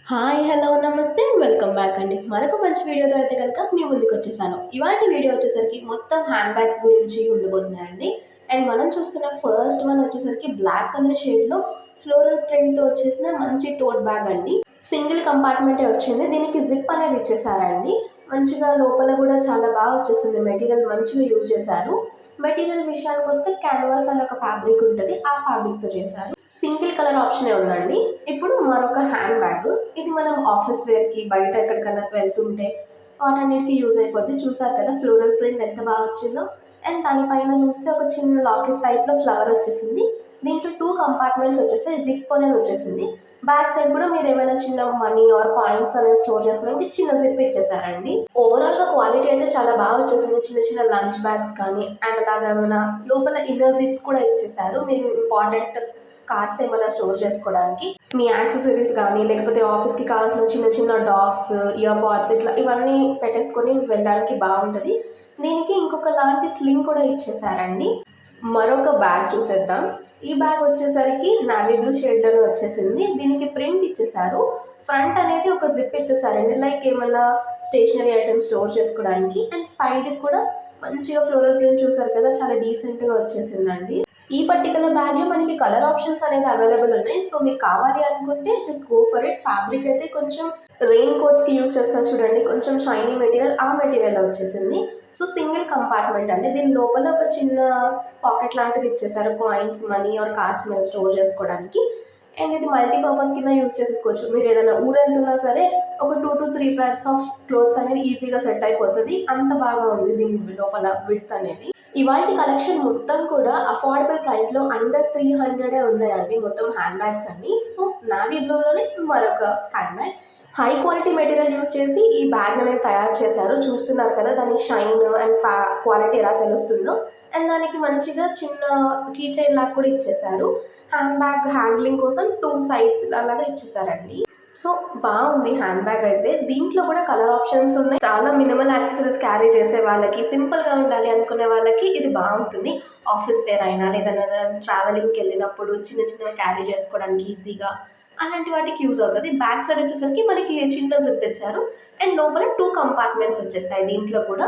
Hi hello నమస్తే welcome back అండి. మరొక మంచి వీడియోతో అయితే కనుక మీ ముందుకు వచ్చేసాను. ఇవాళ వీడియో వచ్చేసరికి మొత్తం హ్యాండ్ బ్యాగ్స్ గురించి ఉండబోతున్నాయండి. అండ్ మనం చూస్తున్న ఫస్ట్ వన్ వచ్చేసరికి బ్లాక్ కలర్ షేడ్లో ఫ్లోరల్ ప్రింట్తో వచ్చేసిన మంచి టోట్ బ్యాగ్ అండి. సింగిల్ కంపార్ట్మెంటే వచ్చింది. దీనికి జిప్ అనేది ఇచ్చేసారండి. మంచిగా లోపల కూడా చాలా బాగా వచ్చేసింది. మెటీరియల్ మంచిగా యూజ్ చేశారు. మెటీరియల్ విషయానికి వస్తే క్యాన్వాస్ అనే ఒక ఫ్యాబ్రిక్ ఉంటుంది. ఆ ఫ్యాబ్రిక్తో చేశారు. సింగిల్ కలర్ ఆప్షనే ఉందండి. ఇప్పుడు మరొక హ్యాండ్ బ్యాగ్. ఇది మనం ఆఫీస్ వేర్కి బయట ఎక్కడికైనా వెళ్తుంటే వాటన్నిటికీ యూజ్ అయిపోద్ది. చూసారు కదా ఫ్లోరల్ ప్రింట్ ఎంత బాగా వచ్చిందో. అండ్ దానిపైన చూస్తే ఒక చిన్న లాకెట్ టైప్లో ఫ్లవర్ వచ్చేసింది. దీంట్లో 2 కంపార్ట్మెంట్స్ వచ్చేసాయి. జిప్ అనేది వచ్చేసింది. బ్యాక్ సైడ్ కూడా మీరు ఏమైనా చిన్న మనీ ఆర్ కాయిన్స్ అనేవి స్టోర్ చేసుకోవడానికి చిన్న జిప్ ఇచ్చేసారండి. ఓవరాల్ గా క్వాలిటీ అయితే చాలా బాగా వచ్చేసింది. చిన్న చిన్న లంచ్ బ్యాగ్స్ కానీ అండ్ అలాగే ఏమైనా లోపల ఇన్నర్ జిప్స్ కూడా ఇచ్చేసారు. మీరు ఇంపార్టెంట్ కార్డ్స్ ఏమైనా స్టోర్ చేసుకోవడానికి మీ యాక్సెసరీస్ కానీ లేకపోతే ఆఫీస్కి కావాల్సిన చిన్న చిన్న డాగ్స్ ఇయర్ పాడ్స్ ఇట్లా ఇవన్నీ పెట్టేసుకొని వెళ్ళడానికి బాగుంటుంది. దీనికి ఇంకొక లాంటి స్లింగ్ కూడా ఇచ్చేసారండి. మరొక బ్యాగ్ చూసేద్దాం. ఈ బ్యాగ్ వచ్చేసరికి నావీ బ్లూ షేడ్లోనే వచ్చేసింది. దీనికి ప్రింట్ ఇచ్చేసారు. ఫ్రంట్ అనేది ఒక జిప్ ఇచ్చేసారండి. లైక్ ఏమైనా స్టేషనరీ ఐటమ్స్ స్టోర్ చేసుకోవడానికి. అండ్ సైడ్ కూడా మంచిగా ఫ్లోరల్ ప్రింట్ చూసారు కదా, చాలా డీసెంట్గా వచ్చేసిందండి. ఈ పర్టికులర్ బ్యాగ్లో మనకి కలర్ ఆప్షన్స్ అనేది అవైలబుల్ ఉన్నాయి. సో మీకు కావాలి అనుకుంటే just go for it. Fabric అయితే కొంచెం రెయిన్ కోట్స్కి యూస్ చేస్తారు చూడండి, కొంచెం షైనీ మెటీరియల్, ఆ మెటీరియల్ వచ్చేసింది. సో సింగిల్ కంపార్ట్మెంట్ అండి. దీని లోపల ఒక చిన్న పాకెట్ లాంటిది ఇచ్చేసారు. కాయిన్స్ మనీ ఆర్ కార్డ్స్ మీద స్టోర్ చేసుకోవడానికి. అండ్ ఇది మల్టీపర్పస్ కింద యూస్ చేసేసుకోవచ్చు. మీరు ఏదైనా ఊరెళ్తున్నా సరే ఒక 2 to 3 pairs ఆఫ్ క్లోత్స్ అనేవి ఈజీగా సెట్ అయిపోతుంది. అంత బాగా ఉంది దీని లోపల విడ్త్ అనేది. ఇవాల్టి కలెక్షన్ మొత్తం కూడా అఫోర్డబుల్ ప్రైస్లో అండర్ 300 ఉన్నాయండి మొత్తం హ్యాండ్ బ్యాగ్స్ అన్ని. సో నావీ బ్లూలోనే మరొక hand bag. High quality material use చేసి ఈ బ్యాగ్ అనేది తయారు చేశారు. చూస్తున్నారు కదా దాని షైన్ అండ్ క్వాలిటీ ఎలా తెలుస్తుందో. అండ్ దానికి మంచిగా చిన్న కీ చైన్ లాగా కూడా ఇచ్చేసారు. హ్యాండ్ బ్యాగ్ హ్యాండ్లింగ్ కోసం 2 సైడ్స్ అలాగా ఇచ్చేసారండి. సో బాగుంది హ్యాండ్ బ్యాగ్ అయితే. దీంట్లో కూడా కలర్ ఆప్షన్స్ ఉన్నాయి. చాలా మినిమల్ యాక్సెసరీస్ క్యారీ చేసే వాళ్ళకి, సింపుల్గా ఉండాలి అనుకునే వాళ్ళకి ఇది బాగుంటుంది. ఆఫీస్ వేర్ అయినా లేదా ట్రావెలింగ్కి వెళ్ళినప్పుడు చిన్న చిన్న క్యారీ చేసుకోవడానికి ఈజీగా అలాంటి వాటికి యూజ్ అవుతుంది. బ్యాక్ సైడ్ వచ్చేసరికి మనకి చిన్న జిప్ ఇచ్చారు. అండ్ లోపల 2 కంపార్ట్మెంట్స్ వచ్చేసాయి దీంట్లో కూడా.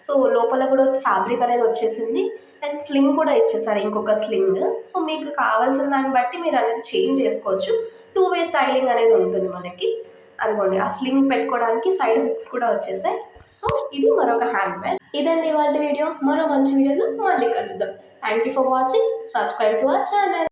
సో లోపల కూడా ఫ్యాబ్రిక్ అనేది వచ్చేసింది. అండ్ స్లింగ్ కూడా ఇచ్చేసారు, ఇంకొక స్లింగ్. సో మీకు కావాల్సిన దాన్ని బట్టి మీరు అనేది చేంజ్ చేసుకోవచ్చు. 2 వే స్టైలింగ్ అనేది ఉంటుంది మనకి. అదిగోండి ఆ స్లింగ్ పెట్టుకోవడానికి సైడ్ హుక్స్ కూడా వచ్చేసాయి. సో ఇది మరొక హ్యాండ్ బ్యాగ్. ఇదండి ఇవాళ వీడియో. మరో మంచి వీడియోలో మళ్ళీ కలుద్దాం. Thank you for watching. Subscribe to our channel.